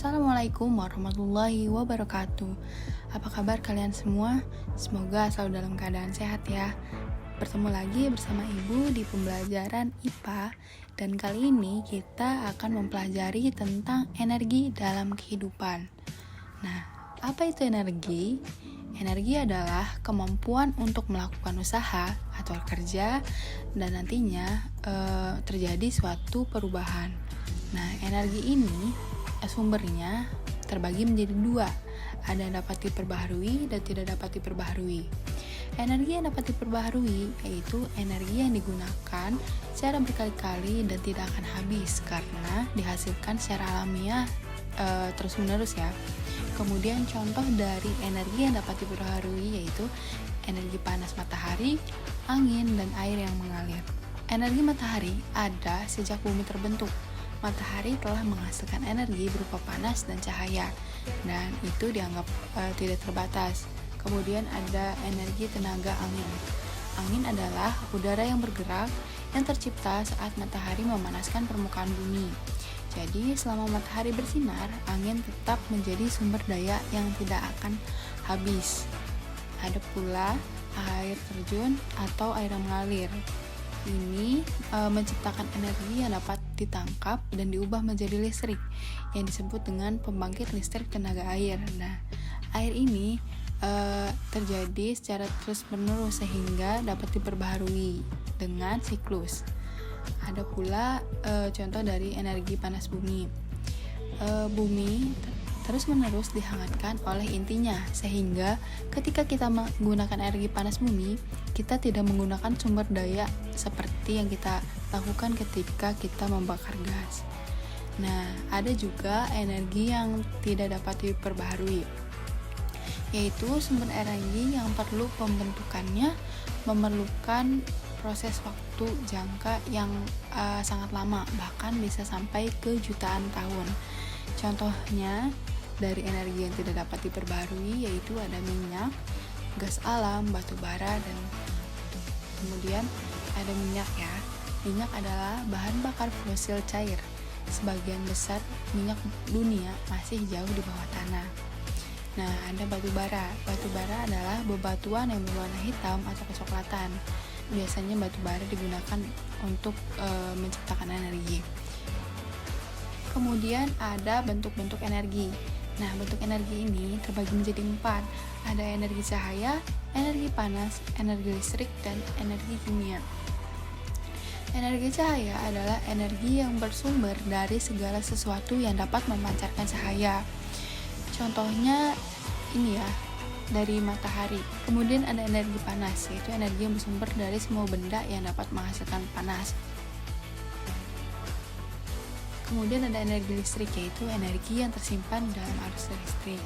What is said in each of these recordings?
Assalamualaikum warahmatullahi wabarakatuh. Apa kabar kalian semua? Semoga selalu dalam keadaan sehat ya. Bertemu lagi bersama Ibu di pembelajaran IPA. Dan kali ini kita akan mempelajari tentang energi dalam kehidupan. Nah, apa itu energi? Energi adalah kemampuan untuk melakukan usaha atau kerja dan nantinya terjadi suatu perubahan. Nah, energi ini sumbernya terbagi menjadi dua, ada yang dapat diperbaharui dan tidak dapat diperbaharui. Energi yang dapat diperbaharui yaitu energi yang digunakan secara berkali-kali dan tidak akan habis karena dihasilkan secara alamiah terus-menerus ya. Kemudian contoh dari energi yang dapat diperbaharui yaitu energi panas matahari, angin, dan air yang mengalir. Energi matahari ada sejak bumi terbentuk. Matahari telah menghasilkan energi berupa panas dan cahaya, dan itu dianggap tidak terbatas. Kemudian ada energi tenaga angin. Angin adalah udara yang bergerak yang tercipta saat matahari memanaskan permukaan bumi. Jadi, selama matahari bersinar, angin tetap menjadi sumber daya yang tidak akan habis. Ada pula air terjun atau air yang mengalir. Ini menciptakan energi yang dapat ditangkap dan diubah menjadi listrik yang disebut dengan pembangkit listrik tenaga air. Nah, air ini terjadi secara terus-menerus sehingga dapat diperbaharui dengan siklus. Ada pula contoh dari energi panas bumi. Bumi terus-menerus dihangatkan oleh intinya, sehingga ketika kita menggunakan energi panas bumi, kita tidak menggunakan sumber daya seperti yang kita lakukan ketika kita membakar gas. Nah, ada juga energi yang tidak dapat diperbaharui, yaitu sumber energi yang perlu pembentukannya memerlukan proses waktu jangka yang sangat lama, bahkan bisa sampai ke jutaan tahun. Contohnya dari energi yang tidak dapat diperbaharui yaitu ada minyak, gas alam, batu bara, dan kemudian ada minyak ya. Minyak adalah bahan bakar fosil cair. Sebagian besar minyak dunia masih jauh di bawah tanah. Nah, ada batu bara. Batu bara adalah bebatuan yang berwarna hitam atau kecoklatan. Biasanya batu bara digunakan untuk menciptakan energi. Kemudian ada bentuk-bentuk energi. Nah, bentuk energi ini terbagi menjadi 4. Ada energi cahaya, energi panas, energi listrik, dan energi kimia. Energi cahaya adalah energi yang bersumber dari segala sesuatu yang dapat memancarkan cahaya. Contohnya ini ya, dari matahari. Kemudian ada energi panas, yaitu energi yang bersumber dari semua benda yang dapat menghasilkan panas. Kemudian ada energi listrik, yaitu energi yang tersimpan dalam arus listrik.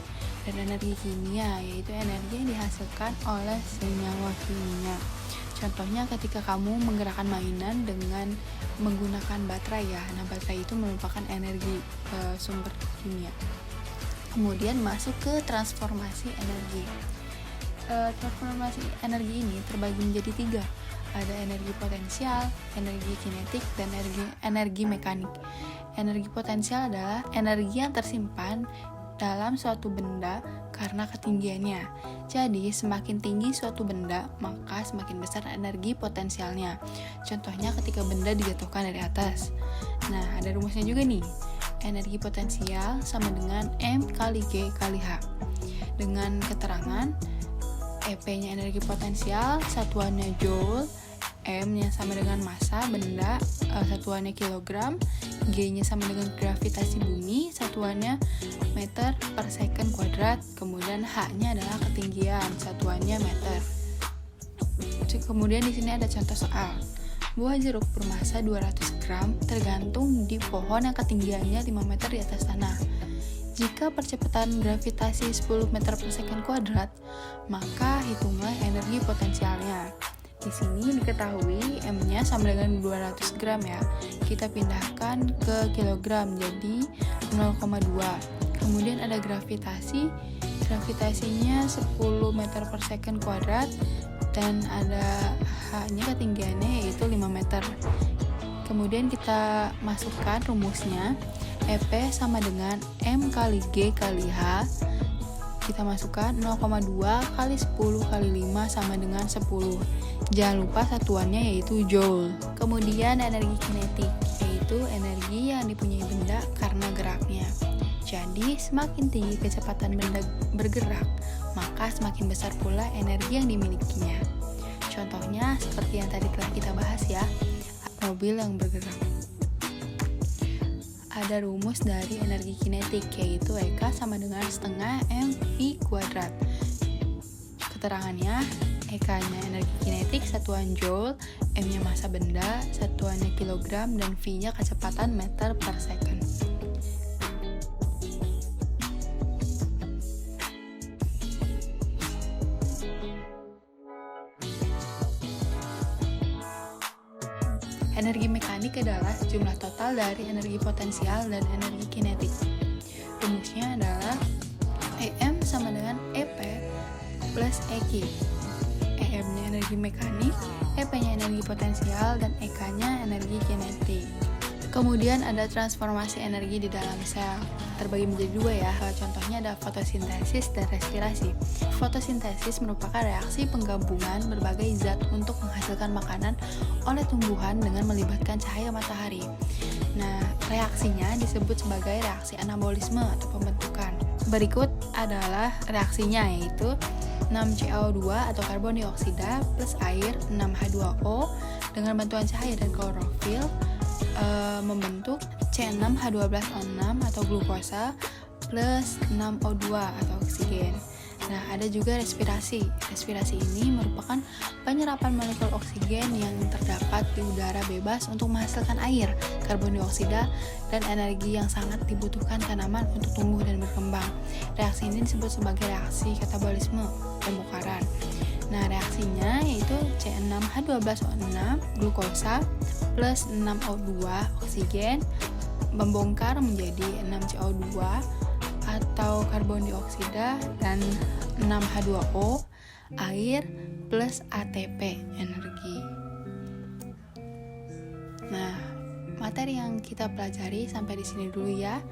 Dan energi kimia, yaitu energi yang dihasilkan oleh senyawa kimia. Contohnya ketika kamu menggerakkan mainan dengan menggunakan baterai ya. Nah, baterai itu merupakan energi sumber kimia. Kemudian masuk ke transformasi energi. Transformasi energi ini terbagi menjadi 3. Ada energi potensial, energi kinetik, dan energi mekanik. Energi potensial adalah energi yang tersimpan dalam suatu benda karena ketinggiannya. Jadi, semakin tinggi suatu benda, maka semakin besar energi potensialnya. Contohnya ketika benda dijatuhkan dari atas. Nah, ada rumusnya juga nih. Energi potensial sama dengan M kali G kali H. Dengan keterangan EP-nya energi potensial, satuannya Joule, M-nya sama dengan massa benda, satuannya kilogram, G-nya sama dengan gravitasi bumi, satuannya meter per second kuadrat, kemudian H-nya adalah ketinggian, satuannya meter. Kemudian di sini ada contoh soal. Buah jeruk bermassa 200 gram tergantung di pohon yang ketinggiannya 5 meter di atas tanah. Jika percepatan gravitasi 10 meter per second kuadrat, maka hitunglah energi potensialnya. Di sini diketahui M-nya sama dengan 200 gram ya. Kita pindahkan ke kilogram jadi 0,2. Kemudian ada gravitasi. Gravitasinya 10 meter per second kuadrat dan ada H-nya ketinggiannya yaitu 5 meter. Kemudian kita masukkan rumusnya. EP sama dengan M kali G kali H. Kita masukkan 0,2 kali 10 kali 5 sama dengan 10. Jangan lupa satuannya yaitu joule. Kemudian energi kinetik, yaitu energi yang dipunyai benda karena geraknya. Jadi semakin tinggi kecepatan benda bergerak, maka semakin besar pula energi yang dimilikinya. Contohnya seperti yang tadi telah kita bahas ya, mobil yang bergerak. Ada rumus dari energi kinetik, yaitu EK sama dengan setengah mv kuadrat. Keterangannya, EK-nya energi kinetik satuan joule, M-nya massa benda, satuannya kilogram, dan V-nya kecepatan meter per second. Energi mekanik adalah jumlah total dari energi potensial dan energi kinetik. Rumusnya adalah EM sama dengan EP plus EQ. EM-nya energi mekanik, EP-nya energi potensial, dan EK-nya energi kinetik. Kemudian ada transformasi energi di dalam sel, terbagi menjadi dua ya. Contohnya ada fotosintesis dan respirasi. Fotosintesis merupakan reaksi penggabungan berbagai zat untuk menghasilkan makanan oleh tumbuhan dengan melibatkan cahaya matahari. Nah, reaksinya disebut sebagai reaksi anabolisme atau pembentukan. Berikut adalah reaksinya, yaitu 6CO2 atau karbon dioksida plus air 6H2O dengan bantuan cahaya dan klorofil membentuk C6H12O6 atau glukosa plus 6O2 atau oksigen. Nah, ada juga respirasi. Respirasi ini merupakan penyerapan molekul oksigen yang terdapat di udara bebas untuk menghasilkan air, karbon dioksida, dan energi yang sangat dibutuhkan tanaman untuk tumbuh dan berkembang. Reaksi ini disebut sebagai reaksi katabolisme pembongkaran. Nah, reaksinya yaitu C6H12O6 glukosa plus 6O2 oksigen membongkar menjadi 6CO2 atau karbon dioksida dan 6H2O air plus ATP energi. Nah, materi yang kita pelajari sampai di sini dulu ya.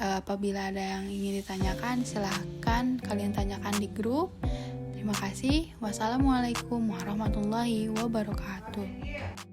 Apabila ada yang ingin ditanyakan, silahkan kalian tanyakan di grup. Terima kasih. Wassalamualaikum warahmatullahi wabarakatuh.